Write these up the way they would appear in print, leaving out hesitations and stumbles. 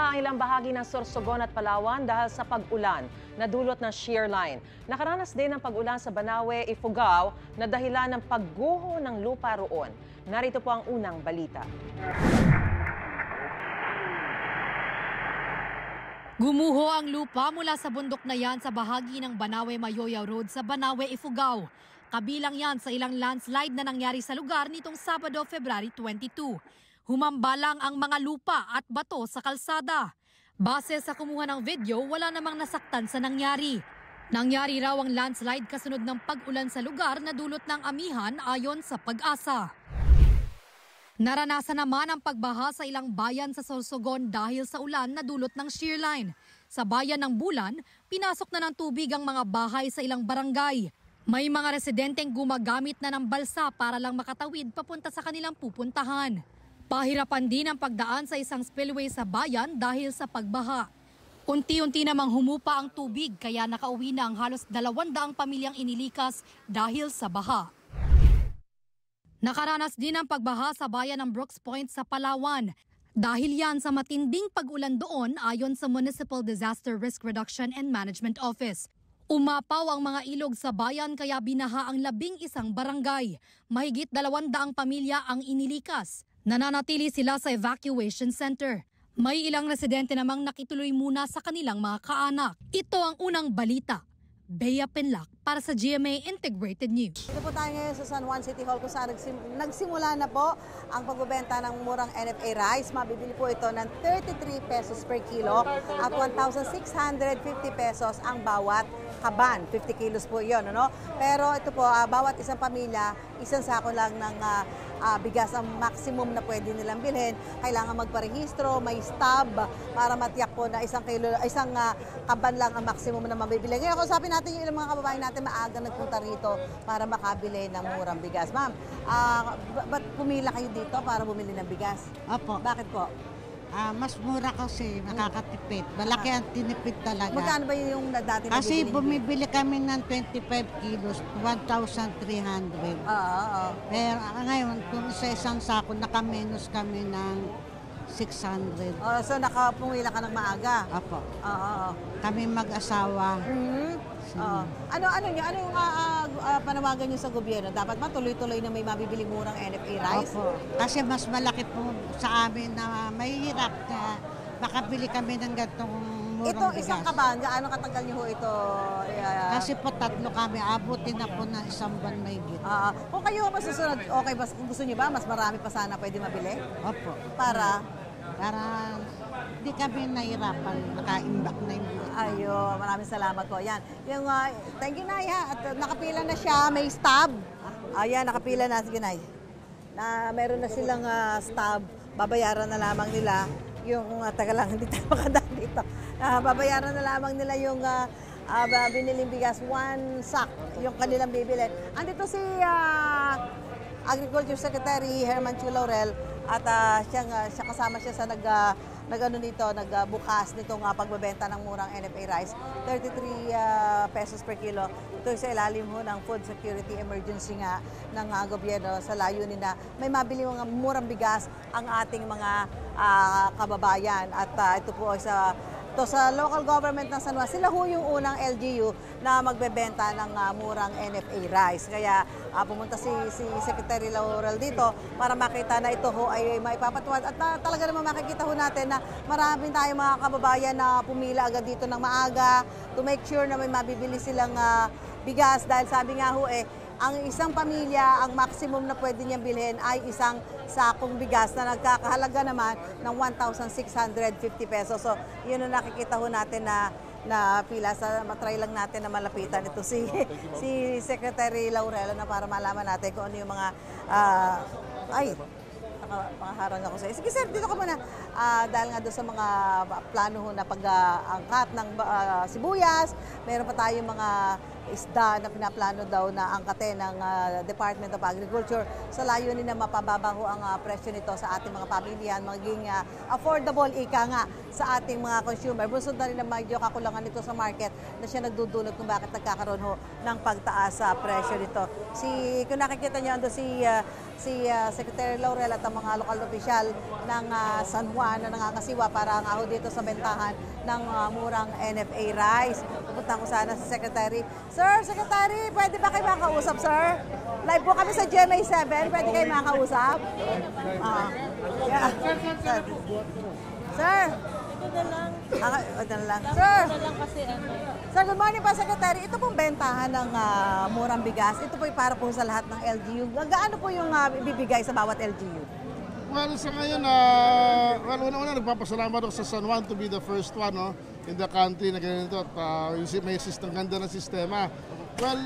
Baha ang ilang bahagi ng Sorsogon at Palawan dahil sa pag-ulan na dulot ng shear line. Nakaranas din ng pag-ulan sa Banawe, Ifugao na dahilan ng pagguho ng lupa roon. Narito po ang unang balita. Gumuho ang lupa mula sa bundok na yan sa bahagi ng Banawe-Mayoyaw Road sa Banawe, Ifugao. Kabilang yan sa ilang landslide na nangyari sa lugar nitong Sabado, February 22. Humambalang ang mga lupa at bato sa kalsada. Base sa kumuha ng video, wala namang nasaktan sa nangyari. Nangyari raw ang landslide kasunod ng pag-ulan sa lugar na dulot ng amihan ayon sa Pag-asa. Naranasan naman ang pagbaha sa ilang bayan sa Sorsogon dahil sa ulan na dulot ng shear line. Sa bayan ng Bulan, pinasok na ng tubig ang mga bahay sa ilang barangay. May mga residenteng gumagamit na ng balsa para lang makatawid papunta sa kanilang pupuntahan. Pahirapan din ang pagdaan sa isang spillway sa bayan dahil sa pagbaha. Unti-unti namang humupa ang tubig kaya nakauwi na ang halos 200 pamilyang inilikas dahil sa baha. Nakaranas din ang pagbaha sa bayan ng Brooks Point sa Palawan. Dahil yan sa matinding pag-ulan doon ayon sa Municipal Disaster Risk Reduction and Management Office. Umapaw ang mga ilog sa bayan kaya binaha ang 11 barangay. Mahigit 200 pamilya ang inilikas. Nananatili sila sa evacuation center. May ilang residente namang nakituloy muna sa kanilang mga kaanak. Ito ang unang balita. Bea Penlac para sa GMA Integrated News. Ito po tayo ngayon sa San Juan City Hall kung saan nagsimula na po ang pagbebenta ng murang NFA rice. Mabibili po ito ng 33 pesos per kilo at 1,650 pesos ang bawat kaban. 50 kilos po yun. Ano? Pero ito po, bawat isang pamilya, isang sako lang ng bigas ang maximum na pwede nilang bilhin. Kailangan magparehistro, may stub para matiyak po na isang kaban lang ang maximum na mabibili. Ngayon, kausapin natin yung ilang mga kababayan natin maaga nagpunta rito para makabili ng murang bigas. Ma'am, ba't pumila kayo dito para bumili ng bigas? Opo. Bakit po? Mas mura kasi, nakakatipid. Malaki ang tinipid talaga. Magkano ba yung dati na Kasi bumibili kami ng 25 kilos, 1,300. Oo. Pero ngayon, kung sa isang sako, nakamenos kami ng 600. So nakapumila ka ng maaga? Opo. Oo. Kami mag-asawa. Ano yung panawagan niyo sa gobyerno? Dapat ba tuloy-tuloy na may mabibili murang NFA rice? Opo. Kasi mas malaki po sa amin na mahirap na makabili kami ng gantong murang Itong bigas. isang kaban, gaano katagal niyo ho ito? Kasi po 3 kami, abutin na po ng 1 buwan mahigit. Kung kayo masusunod, okay ba? Gusto niyo ba? Mas marami pa sana pwede mabili? Opo. Para hindi kami nahirapan, nakaimbak na yung buwan. Ayun, maraming salamat po. Yan. Yung, thank you, Nay. At nakapila na siya, may stub. Ayan, nakapila na. Sige, Nay. Meron na silang stub. Babayaran na lamang nila yung, taga lang, hindi tayo makadaan dito. Babayaran na lamang nila yung biniling bigas, 1 sack, yung kanilang bibilin. Andito si Agriculture Secretary Herman Chu Laurel at siya kasama siya sa nagbukas nitong pagbebenta ng murang NFA rice, 33 pesos per kilo. Ito sa ilalim ho ng food security emergency nga ng gobyerno sa layunin na may mabili mga murang bigas ang ating mga kababayan. At ito po sa local government ng San Juan, sila ho yung unang LGU na magbebenta ng murang NFA rice. Kaya pumunta si Secretary Laurel dito para makita na ito ho ay maipapatuwad. At talaga naman makikita ho natin na maraming tayong mga kababayan na pumila agad dito ng maaga to make sure na may mabibili silang bigas. Dahil sabi nga ho ang isang pamilya, ang maximum na pwede niyang bilhin ay isang sakong bigas na nagkakahalaga naman ng 1,650 pesos. So, yun ang nakikita ho natin na pila. Matry lang natin na malapitan ito si Secretary Laurel na para malaman natin kung ano yung mga nakaharang ako sa iyo. Sige sir, dito ka muna. Dahil nga doon sa mga plano ho na pag-angkat ng sibuyas, meron pa tayong mga isda na pinaplano daw na angkatin ng Department of Agriculture sa layunin na mapababa ho ang presyo nito sa ating mga pamilya, maging affordable ika nga sa ating mga consumer. Busod na rin ang medyo kakulangan nito sa market na siya nagdudulot kung bakit nagkakaroon ho ng pagtaas sa presyo nito. Kung nakikita niyo ando si Secretary Laurel at ang mga lokal na opisyal ng San Juan na nangangasiwa para nga ho dito sa bentahan ng murang NFA rice. Pupunta ko sana si Secretary. Sir, Secretary, pwede ba kayo makausap, sir? Live po kami sa GMA 7. Pwede kayo makausap? Yeah. Sir. Ito na lang. Ito na lang. Sir. Ito na lang kasi Sir, good morning pa, Secretary. Ito pong bentahan ng murang bigas. Ito po para po sa lahat ng LGU. Gaano po yung ibibigay sa bawat LGU? Well, sa ngayon, una-una nagpapasalamat ako sa San Juan to be the first one in the country na ganito at may ganda ng sistema. Well,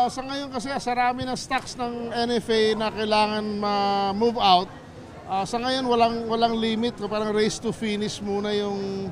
sa ngayon kasi sarami ng stocks ng NFA na kailangan ma-move out. Sa ngayon walang limit, parang race to finish muna yung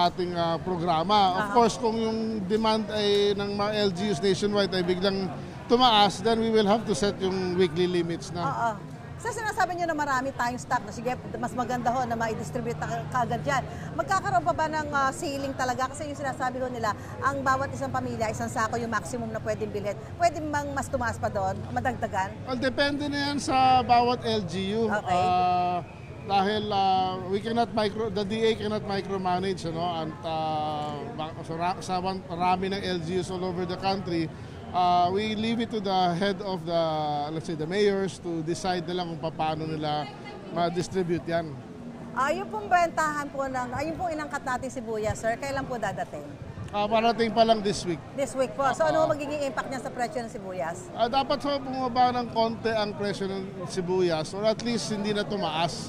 ating programa. Of course, kung yung demand ay ng mga LGUs nationwide ay biglang tumaas, then we will have to set yung weekly limits na. So sinasabi niyo na marami tayong stock na sige, mas maganda ho na ma-distribute kagad yan. Magkakaroon pa ba ng ceiling talaga? Kasi yung sinasabi ho nila, ang bawat isang pamilya, isang sako yung maximum na pwedeng bilhin. Pwede bang mas tumaas pa doon? Madagdagan? Well, depende na yan sa bawat LGU. Okay. Dahil the DA cannot micromanage at sa marami ng LGUs all over the country. We leave it to the head of let's say, the mayors to decide na lang kung paano nila ma-distribute yan. Yung pong bentahan po yung pong inangkat natin sibuyas, sir, kailan po dadating? Parating pa lang this week. This week po. So ano magiging impact niya sa presyo ng sibuyas? Dapat bumaba ng konti ang presyo ng sibuyas or at least hindi na tumaas.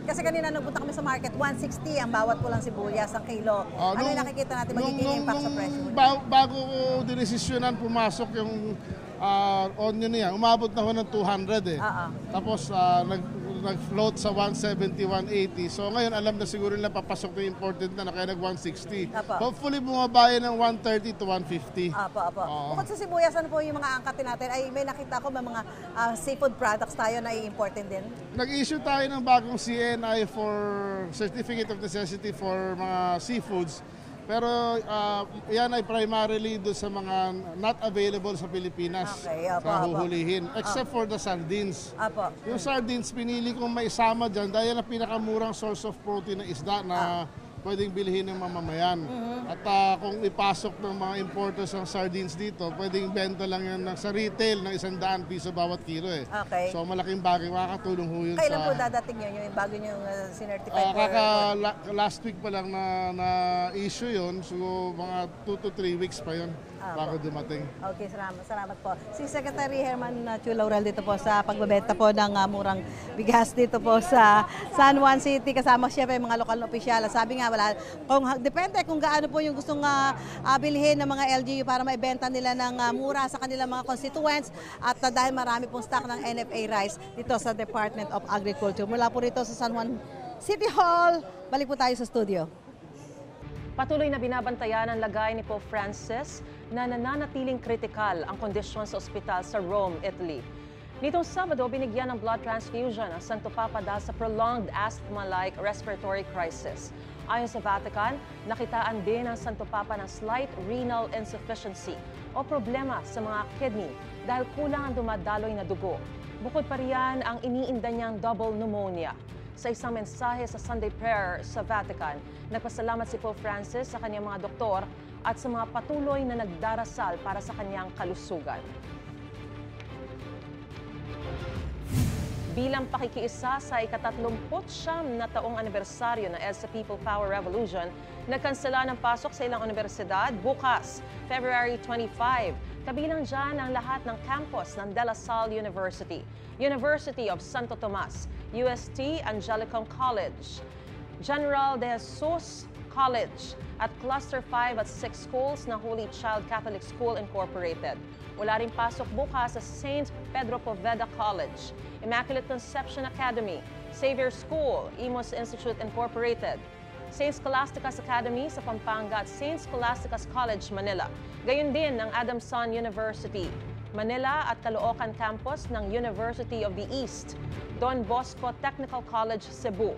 Kasi kanina nagpunta kami sa market, 160 ang bawat pulang sibuyas ang kilo. Ano yung nakikita natin magiging impact sa presyo? Bago ko dinesisyonan pumasok yung onion niya, umabot na ho ng 200 Tapos nag-float sa 170, 180. So ngayon alam na siguro nila papasok na imported na kaya nag-160. Hopefully bumaba yan ng 130 to 150. Bukod sa sibuyas, ano po yung mga angkatin natin? Ay may nakita ko mga seafood products tayo na i-importin din. Nag-issue tayo ng bagong CNI for Certificate of Necessity for mga seafoods. Pero yan ay primarily doon sa mga not available sa Pilipinas sa huhulihin. Except for the sardines. Yung sardines, pinili kong maisama dyan dahil ang pinakamurang source of protein na isda na pwedeng bilhin ng mamamayan. At kung ipasok ng mga importers ang sardines dito, pwedeng benta lang yan sa retail ng 100 piso bawat kilo So malaking bagay, makakatulong ho yun. Kailan po dadating yun, yung bago nyo sinertify last week pa lang na issue yun, so mga 2 to 3 weeks pa yun bago dumating. Okay, salamat po. Si Secretary Herman Chu Laurel dito po sa pagbebenta po ng murang bigas dito po sa San Juan City. Kasama siyempre yung mga lokal na opisyal. Sabi nga, depende kung gaano po yung gustong bilhin ng mga LGU para maibenta nila ng mura sa kanilang mga constituents. At dahil marami pong stock ng NFA rice dito sa Department of Agriculture. Mula po rito sa San Juan City Hall, balik po tayo sa studio. Patuloy na binabantayan ang lagay ni Pope Francis na nananatiling kritikal ang kondisyon sa ospital sa Rome, Italy. Nitong Sabado, binigyan ng blood transfusion ang Santo Papa dahil sa prolonged asthma-like respiratory crisis. Ayon sa Vatican, nakitaan din ng Santo Papa ng slight renal insufficiency o problema sa mga kidney dahil kulang ang dumadaloy na dugo. Bukod pa riyan ang iniinda niyang double pneumonia. Sa isang mensahe sa Sunday prayer sa Vatican, nagpasalamat si Pope Francis sa kanyang mga doktor at sa mga patuloy na nagdarasal para sa kanyang kalusugan. Bilang pakikiisa sa ika-39 na taong anibersaryo ng EDSA People Power Revolution, nagkansela ng pasok sa ilang universidad bukas, February 25. Kabilang dyan ang lahat ng campus ng De La Salle University, University of Santo Tomas, UST Angelicum College, General de Jesus College at Cluster 5 at 6 schools ng Holy Child Catholic School Incorporated. Wala rin pasok bukas sa St. Pedro Poveda College, Immaculate Conception Academy, Xavier School, Imus Institute Incorporated, St. Scholastica's Academy sa Pampanga at St. Scholastica's College, Manila. Gayon din ng Adamson University, Manila at Caloocan Campus ng University of the East, Don Bosco Technical College, Cebu.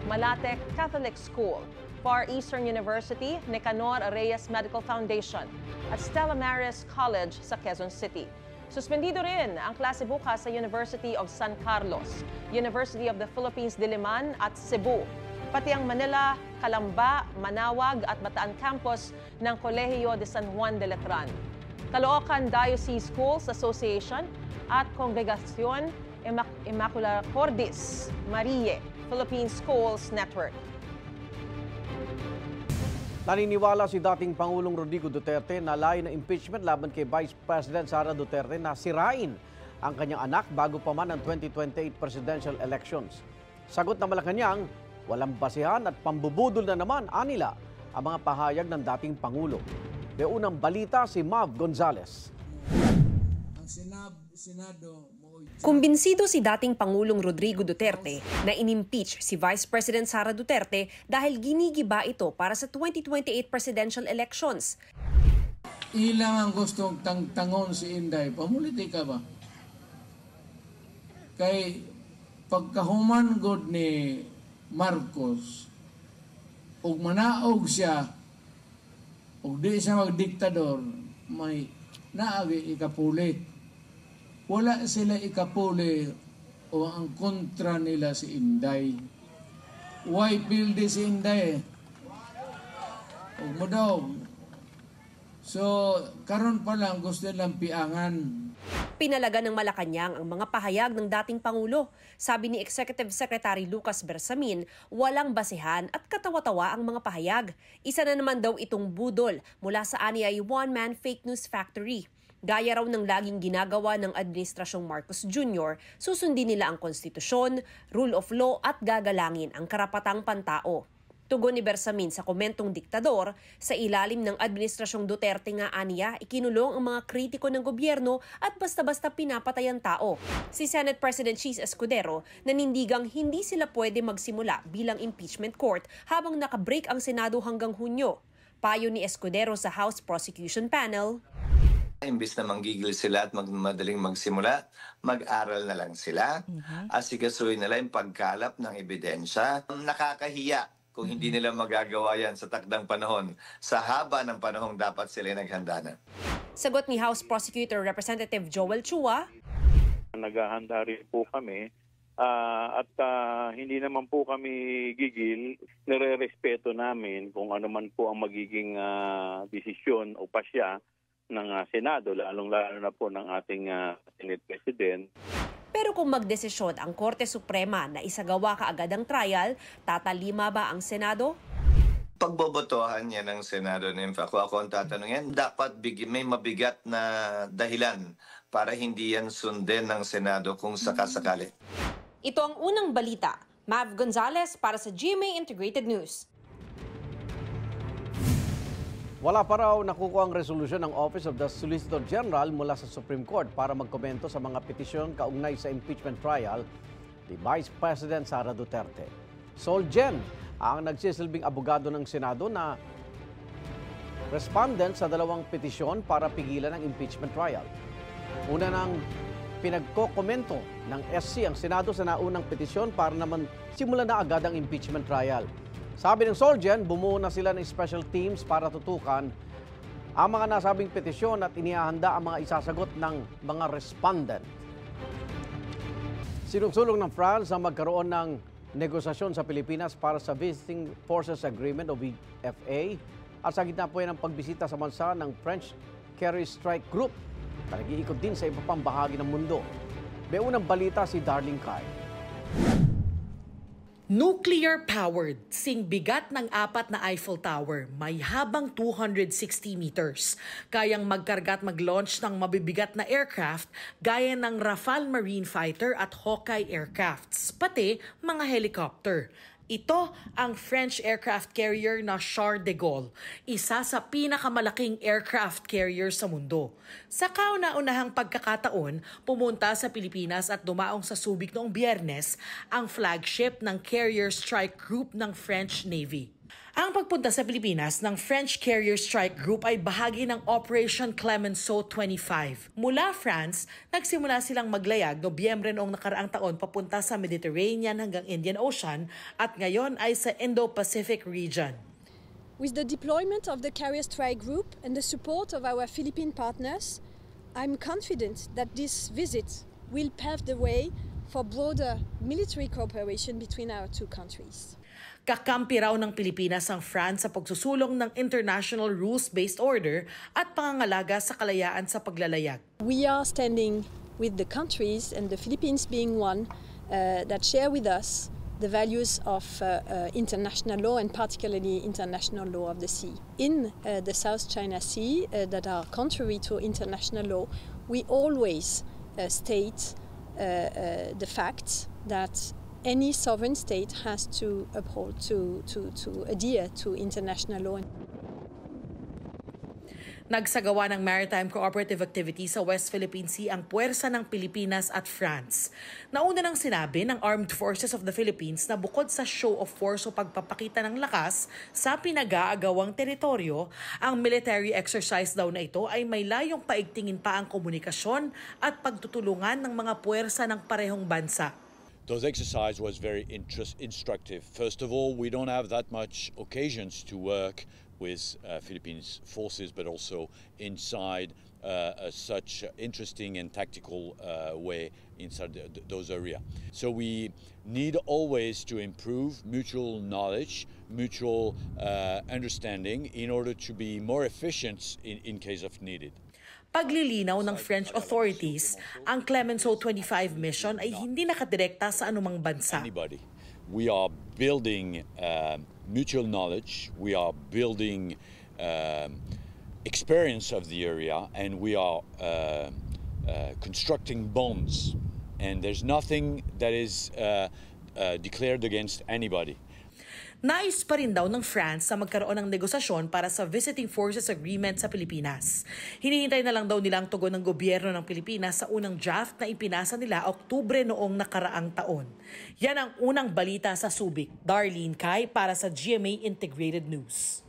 Malate Catholic School, Far Eastern University, Nicanor Reyes Medical Foundation, at Stella Maris College sa Quezon City. Suspendido rin ang klase bukas sa University of San Carlos, University of the Philippines Diliman at Cebu, pati ang Manila, Calamba, Manawag at Bataan campus ng Colegio de San Juan de Letran. Caloocan Diocese Schools Association at Congregación Immaculada Cordis Mariae Philippine Schools Network. Naniniwala si dating Pangulong Rodrigo Duterte na layo na impeachment laban kay Vice President Sara Duterte na sirain ang kanyang anak bago pa man ang 2028 presidential elections. Sagot ng Malacanang, walang basihan at pambubudol na naman anila ang mga pahayag ng dating Pangulo. May unang balita si Mav Gonzales. Kumbinsido si dating Pangulong Rodrigo Duterte na inimpeach si Vice President Sara Duterte dahil ginigiba ito para sa 2028 presidential elections. Ilang ang gustong tangtangon si Inday, pamuliti ka ba? Kay pagkahuman god ni Marcos, ug manaog siya, ug di siya magdiktador, may naagi ikapulit. Wala sila ikapuli o ang kontra nila si Inday. Why pildi si Inday? O mo daw. So, karon pa lang gusto nilang piangan. Pinalaga ng Malacanang ang mga pahayag ng dating Pangulo. Sabi ni Executive Secretary Lucas Bersamin, walang basehan at katawa-tawa ang mga pahayag. Isa na naman daw itong budol mula sa anyay one-man fake news factory. Gaya raw ng laging ginagawa ng Administrasyong Marcos Jr., susundin nila ang konstitusyon, rule of law at gagalangin ang karapatang pantao. Tugon ni Bersamin sa komentong diktador, sa ilalim ng Administrasyong Duterte nga aniya, ikinulong ang mga kritiko ng gobyerno at basta-basta pinapatay ang tao. Si Senate President Cheese Escudero nanindigang hindi sila pwede magsimula bilang impeachment court habang nakabreak ang Senado hanggang Hunyo. Payo ni Escudero sa House Prosecution Panel, imbis na manggigil sila at madaling magsimula, mag-aral na lang sila. Asikasuhin nila yung pagkalap ng ebidensya. Nakakahiya kung hindi nila magagawa yan sa takdang panahon. Sa haba ng panahong dapat sila naghanda na. Sagot ni House Prosecutor Representative Joel Chua, naghahanda rin po kami at hindi naman po kami gigil. Nire-respeto namin kung ano man po ang magiging desisyon o pasya ng Senado, lalong-lalo na po ng ating Senate President. Pero kung magdesisyon ang Korte Suprema na isagawa kaagad ang trial, tatalima ba ang Senado? Pagbobotohan niya ng Senado, kung ako ang tatanungin, dapat may mabigat na dahilan para hindi yan sundin ng Senado kung sakasakali. Ito ang unang balita. Mav Gonzales para sa GMA Integrated News. Wala pa raw nakukuha ang resolusyon ng Office of the Solicitor General mula sa Supreme Court para magkomento sa mga petisyon kaugnay sa impeachment trial ni Vice President Sara Duterte. Sol Jen ang nagsisilbing abogado ng Senado na respondent sa dalawang petisyon para pigilan ang impeachment trial. Una nang pinagkokomento ng SC ang Senado sa naunang petisyon para naman simulan na agad ang impeachment trial. Sabi ng Solgen, bumuo na sila ng special teams para tutukan ang mga nasabing petisyon at inihahanda ang mga isasagot ng mga respondent. Sinugsulong ng France ang magkaroon ng negosasyon sa Pilipinas para sa Visiting Forces Agreement o VFA at sa gitna po yan ang pagbisita sa bansa ng French Carry Strike Group na nag-iikot din sa iba pang bahagi ng mundo. May unang balita si Darling Kai. Nuclear-powered, sing bigat ng 4 na Eiffel Tower, may habang 260 meters. Kayang magkarga at mag-launch ng mabibigat na aircraft gaya ng Rafale Marine Fighter at Hawkeye aircrafts, pati mga helicopter. Ito ang French aircraft carrier na Charles de Gaulle, isa sa pinakamalaking aircraft carrier sa mundo. Sa kauna-unahang pagkakataon, pumunta sa Pilipinas at dumaong sa Subic noong Biyernes ang flagship ng Carrier Strike Group ng French Navy. Ang pagpunta sa Pilipinas ng French Carrier Strike Group ay bahagi ng Operation Clemenceau 25. Mula France, nagsimula silang maglayag Nobyembre noong nakaraang taon papunta sa Mediterranean hanggang Indian Ocean at ngayon ay sa Indo-Pacific region. With the deployment of the Carrier Strike Group and the support of our Philippine partners, I'm confident that this visit will pave the way for broader military cooperation between our two countries. Kakampi raw ng Pilipinas ang France sa pagsusulong ng international rules-based order at pangangalaga sa kalayaan sa paglalayag. We are standing with the countries, and the Philippines being one, that share with us the values of international law and particularly international law of the sea. In the South China Sea that are contrary to international law, we always state the fact that any sovereign state has to uphold, to adhere to international law. Nagsagawa ng maritime cooperative activity sa West Philippine Sea ang puwersa ng Pilipinas at France. Nauna nang sinabi ng Armed Forces of the Philippines na bukod sa show of force o pagpapakita ng lakas sa pinag-aagawang teritoryo, ang military exercise daw na ito ay may layong paigtingin pa ang komunikasyon at pagtutulungan ng mga puwersa ng parehong bansa. Those exercise was very instructive. First of all, we don't have that much occasions to work with Philippines forces, but also inside such interesting and tactical way inside those areas. So we need always to improve mutual knowledge, mutual understanding in order to be more efficient in case of needed. Paglilinaw ng French authorities, ang Clemenceau 25 mission ay hindi nakadirekta sa anumang bansa. We are building mutual knowledge, we are building experience of the area, and we are constructing bonds. And there's nothing that is declared against anybody. Nais pa rin daw ng France na magkaroon ng negosasyon para sa Visiting Forces Agreement sa Pilipinas. Hinihintay na lang daw nilang tugon ng gobyerno ng Pilipinas sa unang draft na ipinasa nila Oktubre noong nakaraang taon. Yan ang unang balita sa Subic. Darlene Kai para sa GMA Integrated News.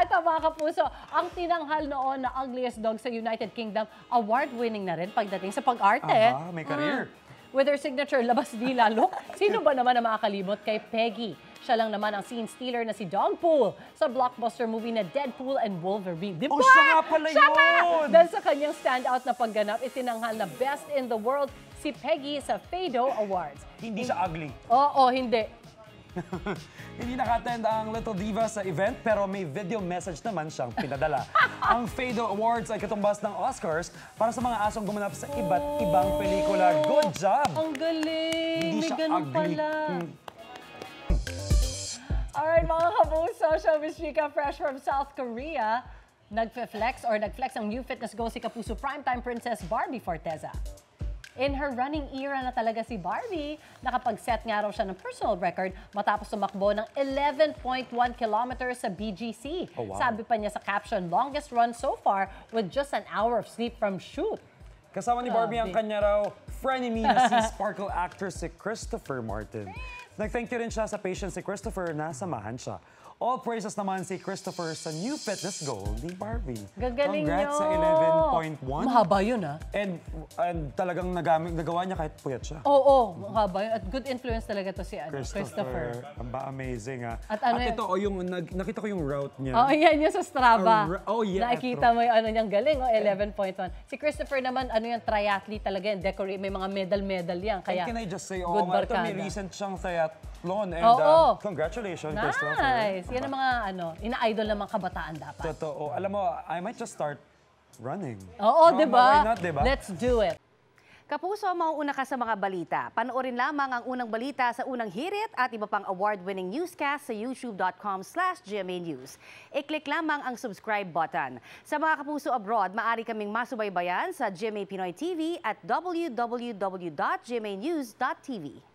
Ito mga kapuso, ang tinanghal noon na ugliest dog sa United Kingdom, award-winning na rin pagdating sa pag-arte. May career. With her signature labas dila look, sino ba naman ang makakalimot kay Peggy? Siya lang naman ang scene stealer na si Dogpool sa blockbuster movie na Deadpool and Wolverine. Di ba? Siya nga pala yun! Dahil sa kanyang standout na pagganap, itinanghal na Best in the World si Peggy sa Fado Awards. Hindi siya ugly. Oo, hindi. Hindi naka-attend ang Little Diva sa event pero may video message naman siyang pinadala. Ang Fado Awards ay katumbas ng Oscars para sa mga asong gumanap sa iba't ibang pelikula. Good job! Ang galing! Hindi may siya ganun ugly. pala. Alright mga kapuso, showbiz chika fresh from South Korea. Nag-flex ang new fitness goal si Kapuso primetime princess Barbie Forteza. In her running era na talaga si Barbie, nakapag-set nga raw siya ng personal record matapos tumakbo ng 11.1 kilometers sa BGC. Oh, wow. Sabi pa niya sa caption, longest run so far with just an hour of sleep from shoot. Kasama ni Barbie ang kanya raw frenemy na si Sparkle actor si Christopher Martin. Nag-thank you rin siya sa patient si Christopher na samahan siya. All praises naman si Christopher sa new fitness goal ni Barbie. Gagaling Congrats nyo! sa 11.1. Mahaba yun, ha? And talagang nagawa niya kahit puyat siya. Oo, mahaba yun. At good influence talaga to si Christopher. Amazing, ha? At ito, nakita ko yung route niya. Oh, yan yung sa Strava. Yeah. Nakikita mo yung niyang galing, 11.1. Si Christopher naman, yung triathlete talaga yan. May mga medal yan. Kaya, can I just say, good barkada. May recent siyang triathlon. And congratulations, nice. Christopher. Yan ang mga ina-idol ng mga kabataan dapat. Totoo. Alam mo, I might just start running. Oo, no, diba? Why not, diba? Let's do it. Kapuso, mauuna ka sa mga balita. Panoorin lamang ang unang balita sa unang hirit at iba pang award-winning newscast sa youtube.com/GMA News. I-click lamang ang subscribe button. Sa mga kapuso abroad, maaari kaming masubaybayan sa GMA Pinoy TV at www.gmanews.tv.